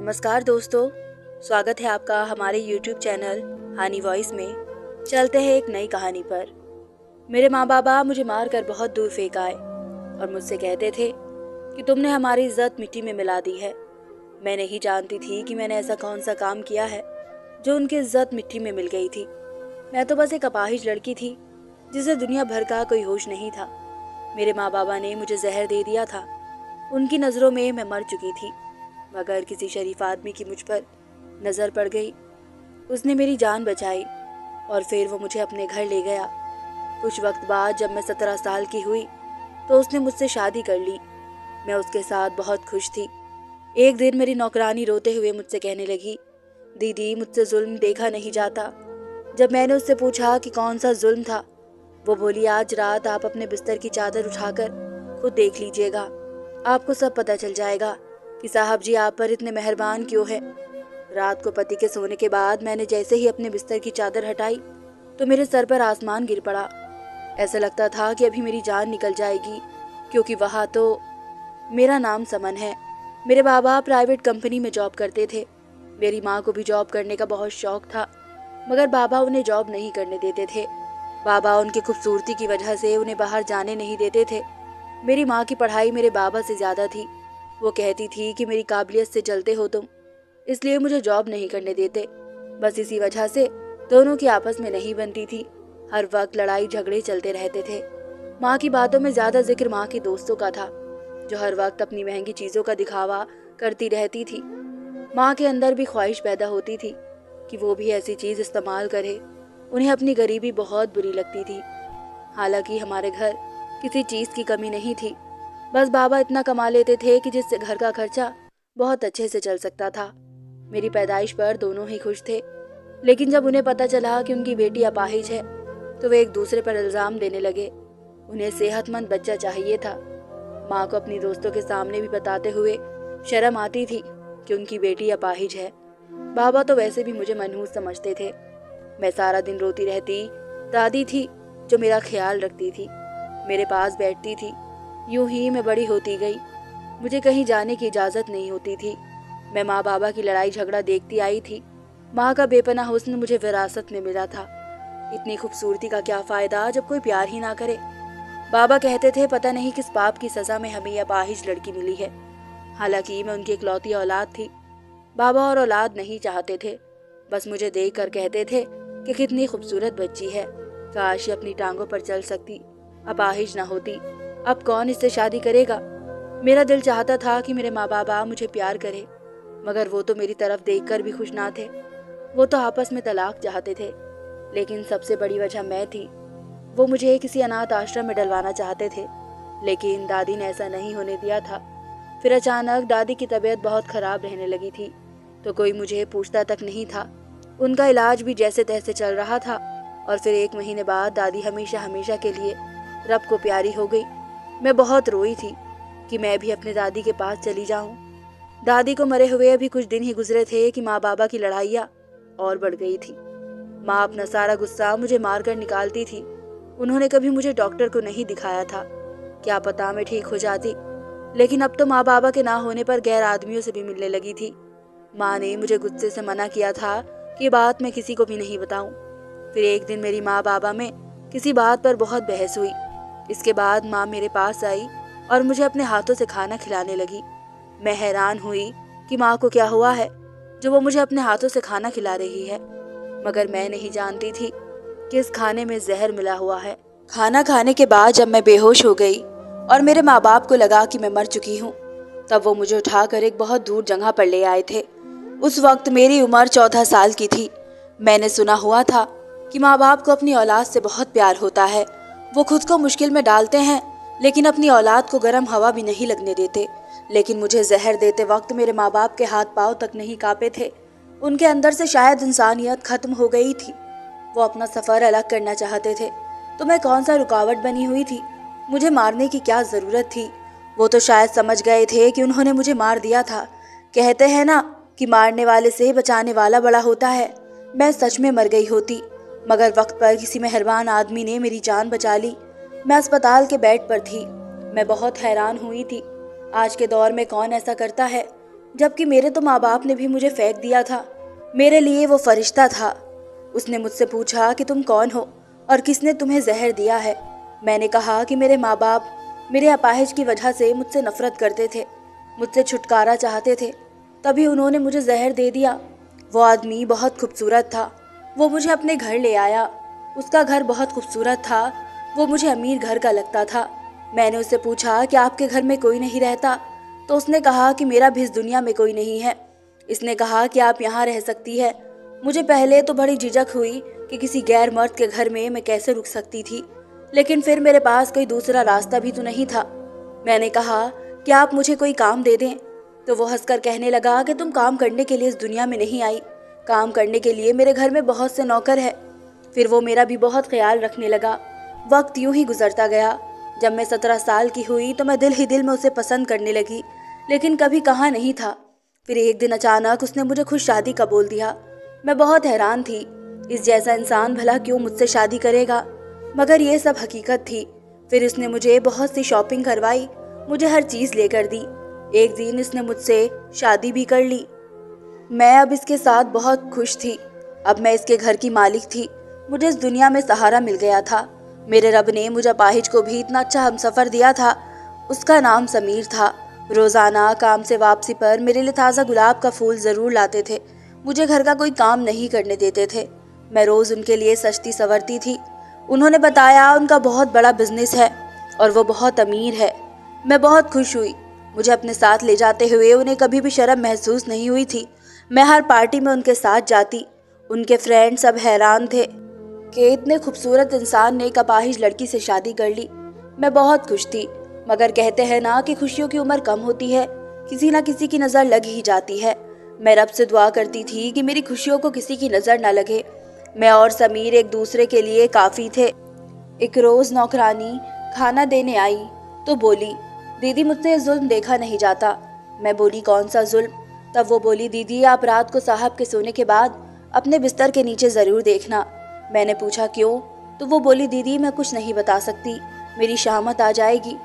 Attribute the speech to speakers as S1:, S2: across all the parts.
S1: नमस्कार दोस्तों, स्वागत है आपका हमारे YouTube चैनल हानी वॉइस में। चलते हैं एक नई कहानी पर। मेरे माँ बाबा मुझे मारकर बहुत दूर फेंक आए और मुझसे कहते थे कि तुमने हमारी इज्जत मिट्टी में मिला दी है। मैं नहीं जानती थी कि मैंने ऐसा कौन सा काम किया है जो उनकी इज्जत मिट्टी में मिल गई थी। मैं तो बस एक अपाहिज लड़की थी जिसे दुनिया भर का कोई होश नहीं था। मेरे माँ बाबा ने मुझे जहर दे दिया था। उनकी नज़रों में मैं मर चुकी थी, मगर किसी शरीफ आदमी की मुझ पर नज़र पड़ गई। उसने मेरी जान बचाई और फिर वो मुझे अपने घर ले गया। कुछ वक्त बाद जब मैं 17 साल की हुई तो उसने मुझसे शादी कर ली। मैं उसके साथ बहुत खुश थी। एक दिन मेरी नौकरानी रोते हुए मुझसे कहने लगी, दीदी मुझसे जुल्म देखा नहीं जाता। जब मैंने उससे पूछा कि कौन सा जुल्म था, वो बोली, आज रात आप अपने बिस्तर की चादर उठाकर खुद देख लीजिएगा, आपको सब पता चल जाएगा कि साहब जी आप पर इतने मेहरबान क्यों है। रात को पति के सोने के बाद मैंने जैसे ही अपने बिस्तर की चादर हटाई तो मेरे सर पर आसमान गिर पड़ा। ऐसा लगता था कि अभी मेरी जान निकल जाएगी, क्योंकि वहाँ तो मेरा नाम समन है। मेरे बाबा प्राइवेट कंपनी में जॉब करते थे। मेरी माँ को भी जॉब करने का बहुत शौक था, मगर बाबा उन्हें जॉब नहीं करने देते थे। बाबा उनकी खूबसूरती की वजह से उन्हें बाहर जाने नहीं देते थे। मेरी माँ की पढ़ाई मेरे बाबा से ज़्यादा थी। वो कहती थी कि मेरी काबिलियत से चलते हो तुम, इसलिए मुझे जॉब नहीं करने देते। बस इसी वजह से दोनों की आपस में नहीं बनती थी। हर वक्त लड़ाई झगड़े चलते रहते थे। माँ की बातों में ज़्यादा जिक्र माँ के दोस्तों का था, जो हर वक्त अपनी महंगी चीज़ों का दिखावा करती रहती थी। माँ के अंदर भी ख्वाहिश पैदा होती थी कि वो भी ऐसी चीज़ इस्तेमाल करे। उन्हें अपनी गरीबी बहुत बुरी लगती थी। हालांकि हमारे घर किसी चीज़ की कमी नहीं थी। बस बाबा इतना कमा लेते थे कि जिससे घर का खर्चा बहुत अच्छे से चल सकता था। मेरी पैदाइश पर दोनों ही खुश थे, लेकिन जब उन्हें पता चला कि उनकी बेटी अपाहिज है तो वे एक दूसरे पर इल्ज़ाम देने लगे। उन्हें सेहतमंद बच्चा चाहिए था। माँ को अपनी दोस्तों के सामने भी बताते हुए शर्म आती थी कि उनकी बेटी अपाहिज है। बाबा तो वैसे भी मुझे मनहूस समझते थे। मैं सारा दिन रोती रहती। दादी थी जो मेरा ख्याल रखती थी, मेरे पास बैठती थी। यूं ही मैं बड़ी होती गई। मुझे कहीं जाने की इजाज़त नहीं होती थी। मैं माँ बाबा की लड़ाई झगड़ा देखती आई थी। माँ का बेपनाह हुस्न मुझे विरासत में मिला था। इतनी खूबसूरती का क्या फ़ायदा जब कोई प्यार ही ना करे। बाबा कहते थे पता नहीं किस पाप की सज़ा में हमें यह अपाहिज लड़की मिली है। हालांकि मैं उनकी इकलौती औलाद थी। बाबा और औलाद नहीं चाहते थे, बस मुझे देख कर कहते थे कि कितनी खूबसूरत बच्ची है, काश ये अपनी टांगों पर चल सकती, अपाहिज ना होती। अब कौन इससे शादी करेगा। मेरा दिल चाहता था कि मेरे माँ बाबा मुझे प्यार करें, मगर वो तो मेरी तरफ देखकर भी खुश ना थे। वो तो आपस में तलाक चाहते थे। लेकिन सबसे बड़ी वजह मैं थी। वो मुझे किसी अनाथ आश्रम में डलवाना चाहते थे, लेकिन दादी ने ऐसा नहीं होने दिया था। फिर अचानक दादी की तबीयत बहुत ख़राब रहने लगी थी, तो कोई मुझे पूछता तक नहीं था। उनका इलाज भी जैसे तैसे चल रहा था और फिर 1 महीने बाद दादी हमेशा हमेशा के लिए रब को प्यारी हो गई। मैं बहुत रोई थी कि मैं भी अपने दादी के पास चली जाऊं। दादी को मरे हुए अभी कुछ दिन ही गुजरे थे कि माँ बाबा की लड़ाइयाँ और बढ़ गई थी। माँ अपना सारा गुस्सा मुझे मारकर निकालती थी। उन्होंने कभी मुझे डॉक्टर को नहीं दिखाया था, क्या पता मैं ठीक हो जाती। लेकिन अब तो माँ बाबा के ना होने पर गैर आदमियों से भी मिलने लगी थी। माँ ने मुझे गुस्से से मना किया था कि बात मैं किसी को भी नहीं बताऊं। फिर एक दिन मेरी माँ बाबा में किसी बात पर बहुत बहस हुई। इसके बाद माँ मेरे पास आई और मुझे अपने हाथों से खाना खिलाने लगी। मैं हैरान हुई कि माँ को क्या हुआ है जो वो मुझे अपने हाथों से खाना खिला रही है, मगर मैं नहीं जानती थी कि इस खाने में जहर मिला हुआ है। खाना खाने के बाद जब मैं बेहोश हो गई और मेरे माँ बाप को लगा कि मैं मर चुकी हूँ, तब वो मुझे उठाकर एक बहुत दूर जगह पर ले आए थे। उस वक्त मेरी उम्र 14 साल की थी। मैंने सुना हुआ था कि माँ बाप को अपनी औलाद से बहुत प्यार होता है। वो खुद को मुश्किल में डालते हैं, लेकिन अपनी औलाद को गर्म हवा भी नहीं लगने देते। लेकिन मुझे जहर देते वक्त मेरे माँ बाप के हाथ पाँव तक नहीं कांपे थे। उनके अंदर से शायद इंसानियत खत्म हो गई थी। वो अपना सफ़र अलग करना चाहते थे, तो मैं कौन सा रुकावट बनी हुई थी। मुझे मारने की क्या ज़रूरत थी। वो तो शायद समझ गए थे कि उन्होंने मुझे मार दिया था। कहते हैं ना कि मारने वाले से बचाने वाला बड़ा होता है। मैं सच में मर गई होती, मगर वक्त पर किसी मेहरबान आदमी ने मेरी जान बचा ली। मैं अस्पताल के बेड पर थी। मैं बहुत हैरान हुई थी। आज के दौर में कौन ऐसा करता है जबकि मेरे तो माँ बाप ने भी मुझे फेंक दिया था। मेरे लिए वो फरिश्ता था। उसने मुझसे पूछा कि तुम कौन हो और किसने तुम्हें जहर दिया है। मैंने कहा कि मेरे माँ बाप मेरे अपाहिज की वजह से मुझसे नफरत करते थे, मुझसे छुटकारा चाहते थे, तभी उन्होंने मुझे जहर दे दिया। वो आदमी बहुत खूबसूरत था। वो मुझे अपने घर ले आया। उसका घर बहुत खूबसूरत था। वो मुझे अमीर घर का लगता था। मैंने उससे पूछा कि आपके घर में कोई नहीं रहता? तो उसने कहा कि मेरा भी इस दुनिया में कोई नहीं है। इसने कहा कि आप यहाँ रह सकती है। मुझे पहले तो बड़ी झिझक हुई कि किसी गैर मर्द के घर में मैं कैसे रुक सकती थी, लेकिन फिर मेरे पास कोई दूसरा रास्ता भी तो नहीं था। मैंने कहा कि आप मुझे कोई काम दे दें। तो वो हंसकर कहने लगा कि तुम काम करने के लिए इस दुनिया में नहीं आई, काम करने के लिए मेरे घर में बहुत से नौकर है। फिर वो मेरा भी बहुत ख्याल रखने लगा। वक्त यूं ही गुजरता गया। जब मैं 17 साल की हुई तो मैं दिल ही दिल में उसे पसंद करने लगी, लेकिन कभी कहा नहीं था। फिर एक दिन अचानक उसने मुझे खुद शादी का बोल दिया। मैं बहुत हैरान थी। इस जैसा इंसान भला क्यों मुझसे शादी करेगा, मगर ये सब हकीकत थी। फिर उसने मुझे बहुत सी शॉपिंग करवाई, मुझे हर चीज़ लेकर दी। एक दिन इसने मुझसे शादी भी कर ली। मैं अब इसके साथ बहुत खुश थी। अब मैं इसके घर की मालिक थी। मुझे इस दुनिया में सहारा मिल गया था। मेरे रब ने मुझे अपाहिज को भी इतना अच्छा हमसफ़र दिया था। उसका नाम समीर था। रोज़ाना काम से वापसी पर मेरे लिए ताज़ा गुलाब का फूल ज़रूर लाते थे। मुझे घर का कोई काम नहीं करने देते थे। मैं रोज़ उनके लिए सजती संवरती थी। उन्होंने बताया उनका बहुत बड़ा बिजनेस है और वो बहुत अमीर है। मैं बहुत खुश हुई। मुझे अपने साथ ले जाते हुए उन्हें कभी भी शर्म महसूस नहीं हुई थी। मैं हर पार्टी में उनके साथ जाती। उनके फ्रेंड सब हैरान थे कि इतने खूबसूरत इंसान ने एक अपाहिज लड़की से शादी कर ली। मैं बहुत खुश थी, मगर कहते हैं ना कि खुशियों की उम्र कम होती है, किसी ना किसी की नज़र लग ही जाती है। मैं रब से दुआ करती थी कि मेरी खुशियों को किसी की नज़र ना लगे। मैं और समीर एक दूसरे के लिए काफ़ी थे। एक रोज़ नौकरानी खाना देने आई तो बोली, दीदी मुझसे ये जुल्म देखा नहीं जाता। मैं बोली, कौन सा जुल्म? तब वो बोली, दीदी आप रात को साहब के सोने के बाद अपने बिस्तर के नीचे ज़रूर देखना। मैंने पूछा क्यों? तो वो बोली, दीदी मैं कुछ नहीं बता सकती, मेरी शामत आ जाएगी,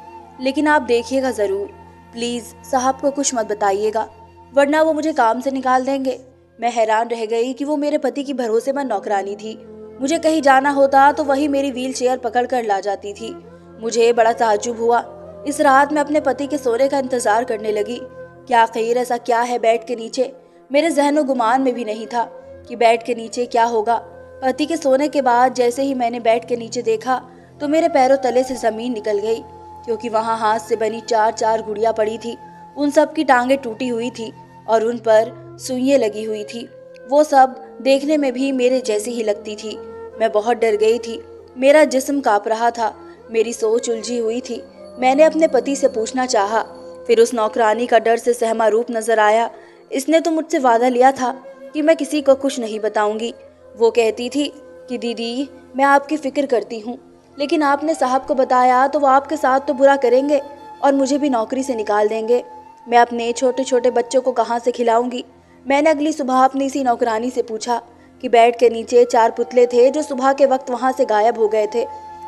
S1: लेकिन आप देखिएगा ज़रूर। प्लीज़ साहब को कुछ मत बताइएगा, वरना वो मुझे काम से निकाल देंगे। मैं हैरान रह गई कि वो मेरे पति की भरोसेमंद नौकरानी थी। मुझे कहीं जाना होता तो वही मेरी व्हील चेयर पकड़ कर ला जाती थी। मुझे बड़ा ताज्जुब हुआ। इस रात मैं अपने पति के सोने का इंतज़ार करने लगी। क्या खैर, ऐसा क्या है बेड के नीचे? मेरे जहनो गुमान में भी नहीं था कि बेड के नीचे क्या होगा। पति के सोने के बाद जैसे ही मैंने बेड के नीचे देखा तो मेरे पैरों तले से ज़मीन निकल गई, क्योंकि वहाँ हाथ से बनी 4-4 गुड़ियाँ पड़ी थी। उन सब की टांगें टूटी हुई थी और उन पर सुइयाँ लगी हुई थी। वो सब देखने में भी मेरे जैसी ही लगती थी। मैं बहुत डर गई थी। मेरा जिस्म काँप रहा था। मेरी सोच उलझी हुई थी। मैंने अपने पति से पूछना चाहा। फिर उस नौकरानी का डर से सहमा रूप नजर आया। इसने तो मुझसे वादा लिया था कि मैं किसी को कुछ नहीं बताऊंगी। वो कहती थी कि दीदी मैं आपकी फ़िक्र करती हूँ, लेकिन आपने साहब को बताया तो वो आपके साथ तो बुरा करेंगे और मुझे भी नौकरी से निकाल देंगे। मैं अपने छोटे छोटे बच्चों को कहाँ से खिलाऊंगी? मैंने अगली सुबह अपनी इसी नौकरानी से पूछा कि बेड के नीचे 4 पुतले थे जो सुबह के वक्त वहाँ से गायब हो गए थे।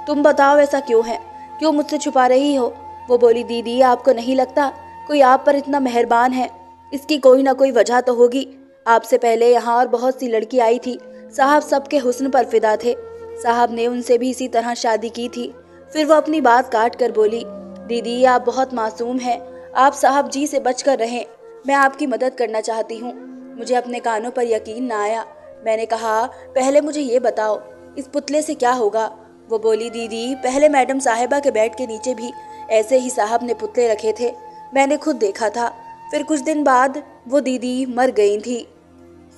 S1: तुम बताओ ऐसा क्यों है? क्यों मुझसे छुपा रही हो? वो बोली, दीदी आपको नहीं लगता कोई आप पर इतना मेहरबान है? इसकी कोई ना कोई वजह तो होगी। आपसे पहले यहाँ और बहुत सी लड़की आई थी। साहब सबके हुस्न पर फिदा थे। साहब ने उनसे भी इसी तरह शादी की थी। फिर वो अपनी बात काट कर बोली, दीदी आप बहुत मासूम हैं, आप साहब जी से बच कर रहें। मैं आपकी मदद करना चाहती हूँ। मुझे अपने कानों पर यकीन ना आया। मैंने कहा, पहले मुझे ये बताओ इस पुतले से क्या होगा? वो बोली, दीदी पहले मैडम साहिबा के बेड के नीचे भी ऐसे ही साहब ने पुतले रखे थे, मैंने खुद देखा था। फिर कुछ दिन बाद वो दीदी मर गई थी।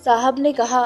S1: साहब ने कहा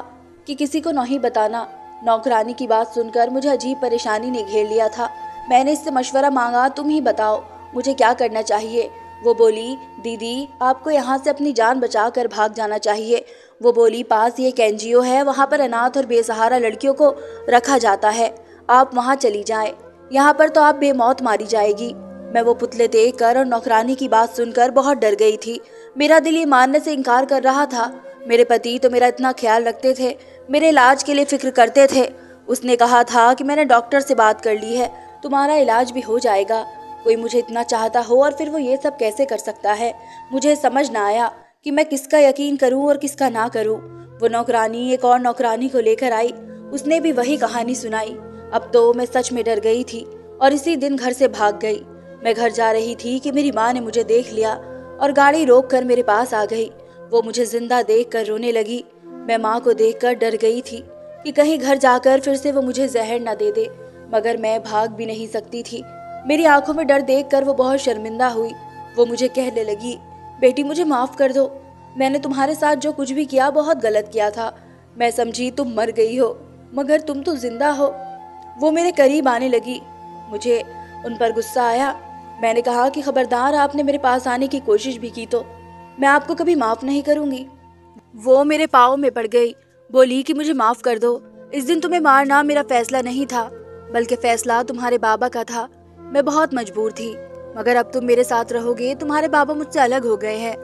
S1: कि किसी को नहीं बताना। नौकरानी की बात सुनकर मुझे अजीब परेशानी ने घेर लिया था। मैंने इससे मशवरा मांगा, तुम ही बताओ मुझे क्या करना चाहिए? वो बोली, दीदी आपको यहाँ से अपनी जान बचा कर भाग जाना चाहिए। वो बोली, पास ये एक NGO है, वहाँ पर अनाथ और बेसहारा लड़कियों को रखा जाता है, आप वहाँ चली जाएं। यहाँ पर तो आप बेमौत मारी जाएगी। मैं वो पुतले देखकर और नौकरानी की बात सुनकर बहुत डर गई थी। मेरा दिल ये मानने से इनकार कर रहा था। मेरे पति तो मेरा इतना ख्याल रखते थे, मेरे इलाज के लिए फिक्र करते थे। उसने कहा था कि मैंने डॉक्टर से बात कर ली है, तुम्हारा इलाज भी हो जाएगा। कोई मुझे इतना चाहता हो और फिर वो ये सब कैसे कर सकता है? मुझे समझ ना आया कि मैं किसका यकीन करूं और किसका ना करूं। वो नौकरानी एक और नौकरानी को लेकर आई, उसने भी वही कहानी सुनाई। अब तो मैं सच में डर गई थी और इसी दिन घर से भाग गई। मैं घर जा रही थी कि मेरी माँ ने मुझे देख लिया और गाड़ी रोककर मेरे पास आ गई। वो मुझे जिंदा देखकर रोने लगी। मैं माँ को देखकर डर गई थी कि कहीं घर जाकर फिर से वो मुझे जहर न दे दे, मगर मैं भाग भी नहीं सकती थी। मेरी आंखों में डर देखकर वो बहुत शर्मिंदा हुई। वो मुझे कहने लगी, बेटी मुझे माफ कर दो, मैंने तुम्हारे साथ जो कुछ भी किया बहुत गलत किया था। मैं समझी तुम मर गई हो, मगर तुम तो जिंदा हो। वो मेरे करीब आने लगी। मुझे उन पर गुस्सा आया। मैंने कहा कि खबरदार आपने मेरे पास आने की कोशिश भी की तो मैं आपको कभी माफ नहीं करूंगी। वो मेरे पाँव में पड़ गई, बोली कि मुझे माफ कर दो। इस दिन तुम्हें मारना मेरा फैसला नहीं था, बल्कि फैसला तुम्हारे बाबा का था। मैं बहुत मजबूर थी, मगर अब तुम मेरे साथ रहोगे, तुम्हारे बाबा मुझसे अलग हो गए हैं।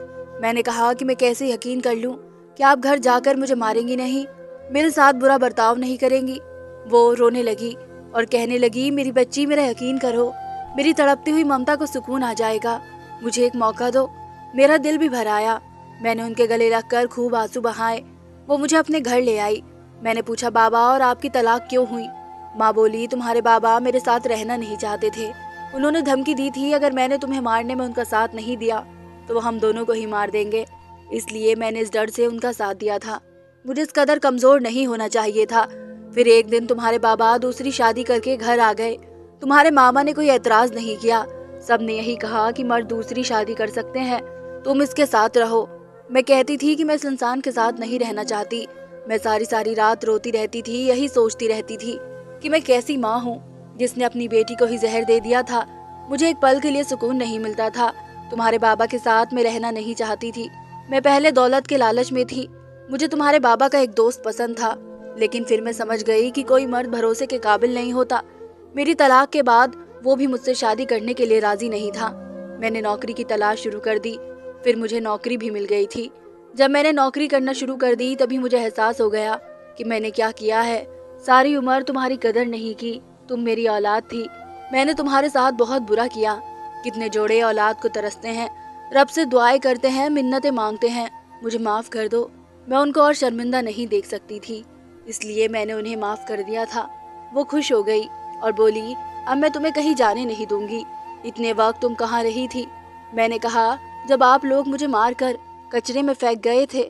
S1: मैंने कहा कि मैं कैसे यकीन कर लूं कि आप घर जाकर मुझे मारेंगी नहीं, मेरे साथ बुरा बर्ताव नहीं करेंगी। वो रोने लगी और कहने लगी, मेरी बच्ची मेरा यकीन करो, मेरी तड़पती हुई ममता को सुकून आ जाएगा, मुझे एक मौका दो। मेरा दिल भी भर आया। मैंने उनके गले लगकर खूब आंसू बहाए। वो मुझे अपने घर ले आई। मैंने पूछा, बाबा और आपकी तलाक क्यों हुई? माँ बोली, तुम्हारे बाबा मेरे साथ रहना नहीं चाहते थे। उन्होंने धमकी दी थी अगर मैंने तुम्हें मारने में उनका साथ नहीं दिया तो वो हम दोनों को ही मार देंगे। इसलिए मैंने इस डर से उनका साथ दिया था। मुझे इस कदर कमजोर नहीं होना चाहिए था। फिर एक दिन तुम्हारे बाबा दूसरी शादी करके घर आ गए। तुम्हारे मामा ने कोई एतराज नहीं किया। सबने यही कहा कि मर्द दूसरी शादी कर सकते हैं, तुम इसके साथ रहो। मैं कहती थी कि मैं इस इंसान के साथ नहीं रहना चाहती। मैं सारी सारी रात रोती रहती थी, यही सोचती रहती थी कि मैं कैसी माँ हूँ जिसने अपनी बेटी को ही जहर दे दिया था। मुझे एक पल के लिए सुकून नहीं मिलता था। तुम्हारे बाबा के साथ मैं रहना नहीं चाहती थी। मैं पहले दौलत के लालच में थी। मुझे तुम्हारे बाबा का एक दोस्त पसंद था, लेकिन फिर मैं समझ गई कि कोई मर्द भरोसे के काबिल नहीं होता। मेरी तलाक के बाद वो भी मुझसे शादी करने के लिए राजी नहीं था। मैंने नौकरी की तलाश शुरू कर दी। फिर मुझे नौकरी भी मिल गई थी। जब मैंने नौकरी करना शुरू कर दी तभी मुझे एहसास हो गया कि मैंने क्या किया है। सारी उम्र तुम्हारी कदर नहीं की। तुम मेरी औलाद थी। मैंने तुम्हारे साथ बहुत बुरा किया। कितने जोड़े औलाद को तरसते हैं, रब से दुआएं करते हैं, मिन्नतें मांगते हैं, मुझे माफ कर दो। मैं उनको और शर्मिंदा नहीं देख सकती थी, इसलिए मैंने उन्हें माफ कर दिया था। वो खुश हो गई और बोली, अब मैं तुम्हें कहीं जाने नहीं दूंगी। इतने वक्त तुम कहाँ रही थी? मैंने कहा, जब आप लोग मुझे मारकर कचरे में फेंक गए थे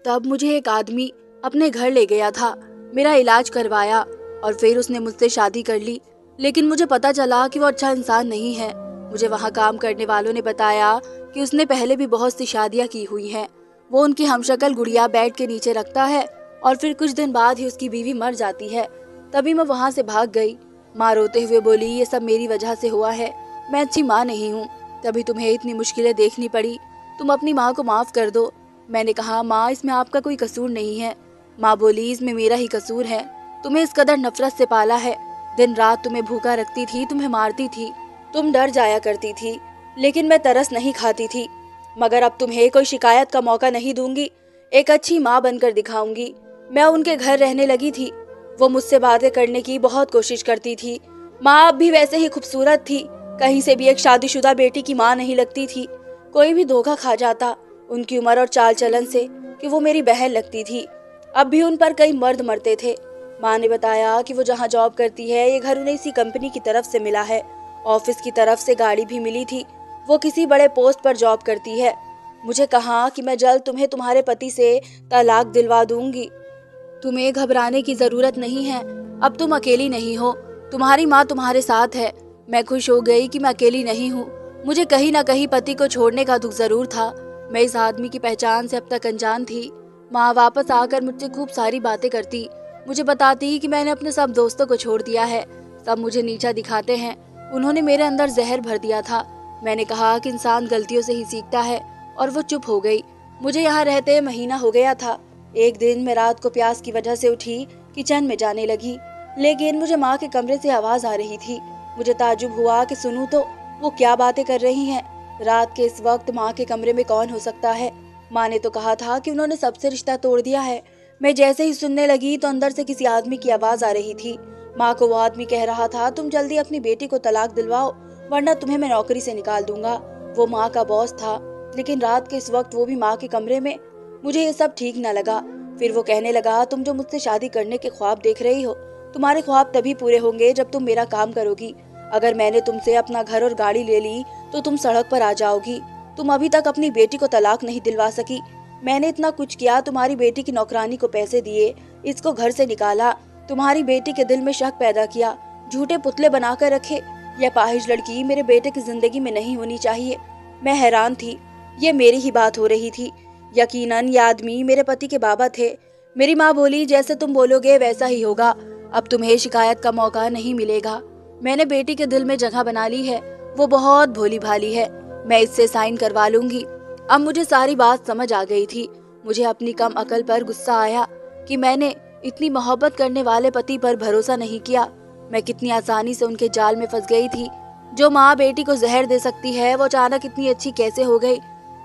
S1: तब मुझे एक आदमी अपने घर ले गया था, मेरा इलाज करवाया और फिर उसने मुझसे शादी कर ली। लेकिन मुझे पता चला कि वो अच्छा इंसान नहीं है। मुझे वहाँ काम करने वालों ने बताया कि उसने पहले भी बहुत सी शादियाँ की हुई हैं। वो उनकी हमशक्ल गुड़िया बेड के नीचे रखता है और फिर कुछ दिन बाद ही उसकी बीवी मर जाती है। तभी मैं वहाँ से भाग गई। माँ रोते हुए बोली, ये सब मेरी वजह से हुआ है, मैं अच्छी माँ नहीं हूँ, तभी तुम्हें इतनी मुश्किलें देखनी पड़ी। तुम अपनी माँ को माफ कर दो। मैंने कहा, माँ इसमें आपका कोई कसूर नहीं है। माँ बोली, इसमें मेरा ही कसूर है। तुम्हें इस कदर नफरत से पाला है, दिन रात तुम्हें भूखा रखती थी, तुम्हें मारती थी, तुम डर जाया करती थी, लेकिन मैं तरस नहीं खाती थी। मगर अब तुम्हें कोई शिकायत का मौका नहीं दूंगी, एक अच्छी माँ बनकर दिखाऊंगी। मैं उनके घर रहने लगी थी। वो मुझसे बातें करने की बहुत कोशिश करती थी। माँ अब भी वैसे ही खूबसूरत थी, कहीं से भी एक शादीशुदा बेटी की माँ नहीं लगती थी। कोई भी धोखा खा जाता उनकी उम्र और चाल चलन से कि वो मेरी बहन लगती थी। अब भी उन पर कई मर्द मरते थे। माँ ने बताया कि वो जहाँ जॉब करती है, ये घर उन्हें इसी कंपनी की तरफ से मिला है। ऑफिस की तरफ से गाड़ी भी मिली थी। वो किसी बड़े पोस्ट पर जॉब करती है। मुझे कहा कि मैं जल्द तुम्हें तुम्हारे पति से तलाक दिलवा दूंगी। तुम्हें घबराने की जरूरत नहीं है, अब तुम अकेली नहीं हो, तुम्हारी माँ तुम्हारे साथ है। मैं खुश हो गई कि मैं अकेली नहीं हूँ। मुझे कहीं ना कहीं पति को छोड़ने का दुख जरूर था। मैं इस आदमी की पहचान से अब तक अनजान थी। माँ वापस आकर मुझसे खूब सारी बातें करती, मुझे बताती कि मैंने अपने सब दोस्तों को छोड़ दिया है, सब मुझे नीचा दिखाते हैं, उन्होंने मेरे अंदर जहर भर दिया था। मैंने कहा कि इंसान गलतियों से ही सीखता है और वो चुप हो गई। मुझे यहाँ रहते महीना हो गया था। एक दिन मैं रात को प्यास की वजह से उठी, किचन में जाने लगी, लेकिन मुझे माँ के कमरे से आवाज आ रही थी। मुझे ताज्जुब हुआ कि सुनूं तो वो क्या बातें कर रही हैं। रात के इस वक्त माँ के कमरे में कौन हो सकता है? माँ ने तो कहा था कि उन्होंने सबसे रिश्ता तोड़ दिया है। मैं जैसे ही सुनने लगी तो अंदर से किसी आदमी की आवाज आ रही थी। माँ को वो आदमी कह रहा था, तुम जल्दी अपनी बेटी को तलाक दिलवाओ वरना तुम्हें मैं नौकरी से निकाल दूंगा। वो माँ का बॉस था, लेकिन रात के इस वक्त, वो भी माँ के कमरे में, मुझे ये सब ठीक न लगा। फिर वो कहने लगा, तुम जो मुझसे शादी करने के ख्वाब देख रही हो, तुम्हारे ख्वाब तभी पूरे होंगे जब तुम मेरा काम करोगी। अगर मैंने तुमसे अपना घर और गाड़ी ले ली तो तुम सड़क पर आ जाओगी। तुम अभी तक अपनी बेटी को तलाक नहीं दिलवा सकी। मैंने इतना कुछ किया, तुम्हारी बेटी की नौकरानी को पैसे दिए, इसको घर से निकाला, तुम्हारी बेटी के दिल में शक पैदा किया, झूठे पुतले बनाकर रखे। यह पाहिज लड़की मेरे बेटे की जिंदगी में नहीं होनी चाहिए। मैं हैरान थी, ये मेरी ही बात हो रही थी। यकीनन ये आदमी मेरे पति के बाबा थे। मेरी माँ बोली, जैसे तुम बोलोगे वैसा ही होगा, अब तुम्हें शिकायत का मौका नहीं मिलेगा। मैंने बेटी के दिल में जगह बना ली है, वो बहुत भोली भाली है, मैं इससे साइन करवा लूंगी। अब मुझे सारी बात समझ आ गई थी। मुझे अपनी कम अकल पर गुस्सा आया कि मैंने इतनी मोहब्बत करने वाले पति पर भरोसा नहीं किया। मैं कितनी आसानी से उनके जाल में फंस गई थी। जो माँ बेटी को जहर दे सकती है, वो अचानक इतनी अच्छी कैसे हो गई?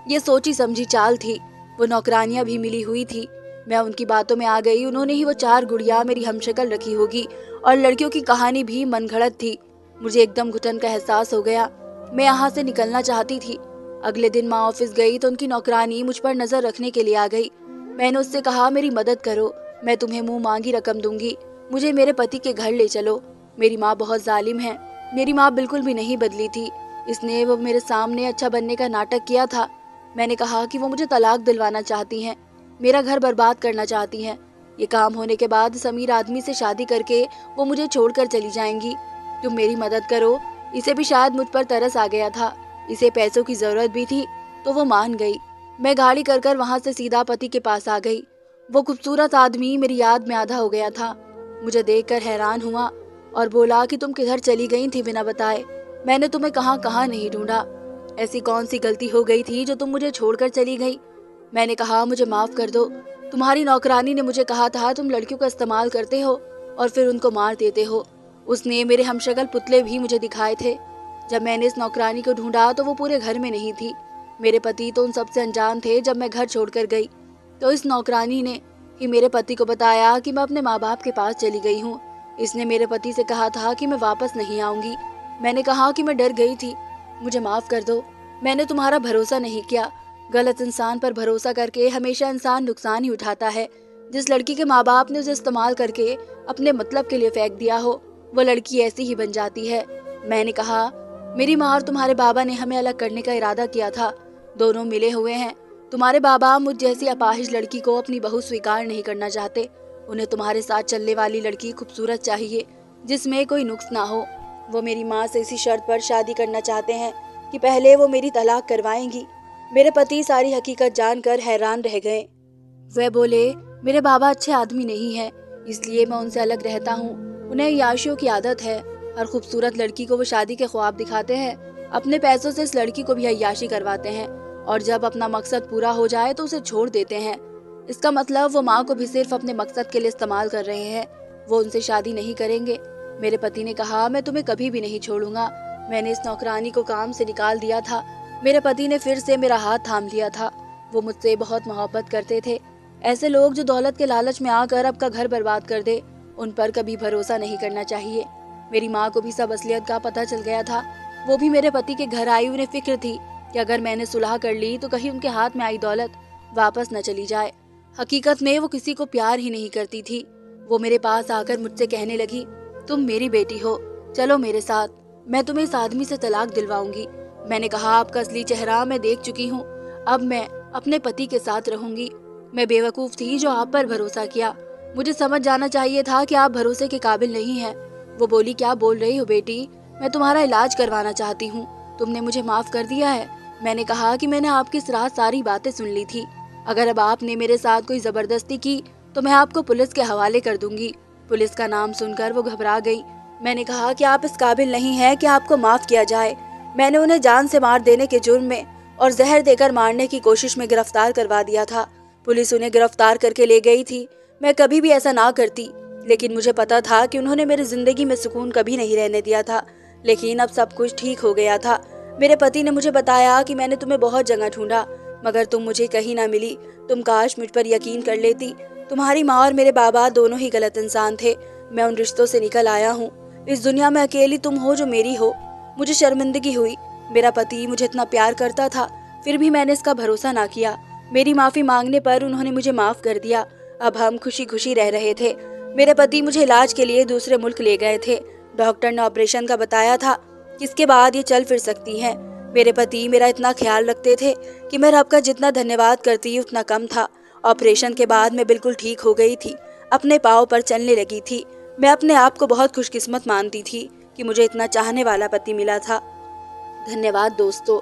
S1: ये सोची समझी चाल थी। वो नौकरानियां भी मिली हुई थी। मैं उनकी बातों में आ गई। उन्होंने ही वो 4 गुड़िया मेरी हमशक्ल रखी होगी और लड़कियों की कहानी भी मनगढ़ंत थी। मुझे एकदम घुटन का एहसास हो गया। मैं यहाँ से निकलना चाहती थी। अगले दिन माँ ऑफिस गई तो उनकी नौकरानी मुझ पर नजर रखने के लिए आ गई। मैंने उससे कहा, मेरी मदद करो, मैं तुम्हें मुंह मांगी रकम दूंगी, मुझे मेरे पति के घर ले चलो। मेरी माँ बहुत जालिम है। मेरी माँ बिल्कुल भी नहीं बदली थी। इसने वो मेरे सामने अच्छा बनने का नाटक किया था। मैंने कहा कि वो मुझे तलाक दिलवाना चाहती हैं, मेरा घर बर्बाद करना चाहती हैं। ये काम होने के बाद इस अमीर आदमी से शादी करके वो मुझे छोड़कर चली जाएंगी। तुम मेरी मदद करो। इसे भी शायद मुझ पर तरस आ गया था, इसे पैसों की जरूरत भी थी, तो वो मान गई। मैं गाड़ी कर वहां से सीधा पति के पास आ गई। वो खूबसूरत आदमी मेरी याद में आधा हो गया था। मुझे देखकर हैरान हुआ और बोला कि तुम किधर चली गई थी बिना बताए? मैंने तुम्हें कहाँ कहाँ नहीं ढूंढा। ऐसी कौन सी गलती हो गई थी जो तुम मुझे छोड़कर चली गई? मैंने कहा, मुझे माफ कर दो। तुम्हारी नौकरानी ने मुझे कहा था तुम लड़कियों का इस्तेमाल करते हो और फिर उनको मार देते हो। उसने मेरे हमशक्ल पुतले भी मुझे दिखाए थे। जब मैंने इस नौकरानी को ढूंढा तो वो पूरे घर में नहीं थी। मेरे पति तो उन सबसे अनजान थे। जब मैं घर छोड़कर गई तो इस नौकरानी ने ही मेरे पति को बताया कि मैं अपने माँ बाप के पास चली गई हूँ। इसने मेरे पति से कहा था कि मैं वापस नहीं आऊंगी। मैंने कहा कि मैं डर गई थी, मुझे माफ कर दो। मैंने तुम्हारा भरोसा नहीं किया। गलत इंसान पर भरोसा करके हमेशा इंसान नुकसान ही उठाता है। जिस लड़की के माँ बाप ने उसे इस्तेमाल करके अपने मतलब के लिए फेंक दिया हो, वो लड़की ऐसी ही बन जाती है। मैंने कहा, मेरी माँ और तुम्हारे बाबा ने हमें अलग करने का इरादा किया था। दोनों मिले हुए हैं। तुम्हारे बाबा मुझ जैसी अपाहिज लड़की को अपनी बहू स्वीकार नहीं करना चाहते। उन्हें तुम्हारे साथ चलने वाली लड़की खूबसूरत चाहिए, जिसमें कोई नुक्स ना हो। वो मेरी माँ से इसी शर्त पर शादी करना चाहते हैं कि पहले वो मेरी तलाक करवाएंगी। मेरे पति सारी हकीकत जानकर हैरान रह गए। वे बोले, मेरे बाबा अच्छे आदमी नहीं है, इसलिए मैं उनसे अलग रहता हूँ। उन्हें याशियों की आदत है। हर खूबसूरत लड़की को वो शादी के ख्वाब दिखाते हैं। अपने पैसों से इस लड़की को भी अय्याशी करवाते हैं और जब अपना मकसद पूरा हो जाए तो उसे छोड़ देते हैं। इसका मतलब वो माँ को भी सिर्फ अपने मकसद के लिए इस्तेमाल कर रहे हैं। वो उनसे शादी नहीं करेंगे। मेरे पति ने कहा, मैं तुम्हें कभी भी नहीं छोड़ूंगा। मैंने इस नौकरानी को काम से निकाल दिया था। मेरे पति ने फिर से मेरा हाथ थाम लिया था। वो मुझसे बहुत मोहब्बत करते थे। ऐसे लोग जो दौलत के लालच में आकर आपका घर बर्बाद कर दे, उन पर कभी भरोसा नहीं करना चाहिए। मेरी माँ को भी सब असलियत का पता चल गया था। वो भी मेरे पति के घर आई। उन्हें फिक्र थी कि अगर मैंने सुलह कर ली तो कहीं उनके हाथ में आई दौलत वापस न चली जाए। हकीकत में वो किसी को प्यार ही नहीं करती थी। वो मेरे पास आकर मुझसे कहने लगी, तुम मेरी बेटी हो, चलो मेरे साथ, मैं तुम्हें इस आदमी से तलाक दिलवाऊंगी। मैंने कहा, आपका असली चेहरा मैं देख चुकी हूँ, अब मैं अपने पति के साथ रहूंगी। मैं बेवकूफ थी जो आप पर भरोसा किया। मुझे समझ जाना चाहिए था कि आप भरोसे के काबिल नहीं हैं। वो बोली, क्या बोल रही हो बेटी, मैं तुम्हारा इलाज करवाना चाहती हूँ, तुमने मुझे माफ कर दिया है। मैंने कहा कि मैंने आपकी इस रात सारी बातें सुन ली थी। अगर अब आपने मेरे साथ कोई जबरदस्ती की तो मैं आपको पुलिस के हवाले कर दूंगी। पुलिस का नाम सुनकर वो घबरा गई। मैंने कहा कि आप इस काबिल नहीं हैं कि आपको माफ किया जाए। मैंने उन्हें जान से मार देने के जुर्म में और जहर देकर मारने की कोशिश में गिरफ्तार करवा दिया था। पुलिस उन्हें गिरफ्तार करके ले गई थी। मैं कभी भी ऐसा ना करती, लेकिन मुझे पता था कि उन्होंने मेरी जिंदगी में सुकून कभी नहीं रहने दिया था। लेकिन अब सब कुछ ठीक हो गया था। मेरे पति ने मुझे बताया कि मैंने तुम्हें बहुत जगह ढूंढा, मगर तुम मुझे कहीं ना मिली। तुम काश मुझ पर यकीन कर लेती। तुम्हारी माँ और मेरे बाबा दोनों ही गलत इंसान थे। मैं उन रिश्तों से निकल आया हूँ। इस दुनिया में अकेली तुम हो जो मेरी हो। मुझे शर्मिंदगी हुई। मेरा पति मुझे इतना प्यार करता था, फिर भी मैंने इसका भरोसा ना किया। मेरी माफ़ी मांगने पर उन्होंने मुझे माफ़ कर दिया। अब हम खुशी खुशी रह रहे थे। मेरे पति मुझे इलाज के लिए दूसरे मुल्क ले गए थे। डॉक्टर ने ऑपरेशन का बताया था कि इसके बाद ये चल फिर सकती हैं। मेरे पति मेरा इतना ख्याल रखते थे कि मैं रब का जितना धन्यवाद करती उतना कम था। ऑपरेशन के बाद मैं बिल्कुल ठीक हो गई थी, अपने पाँव पर चलने लगी थी। मैं अपने आप को बहुत खुशकिस्मत मानती थी कि मुझे इतना चाहने वाला पति मिला था। धन्यवाद दोस्तों।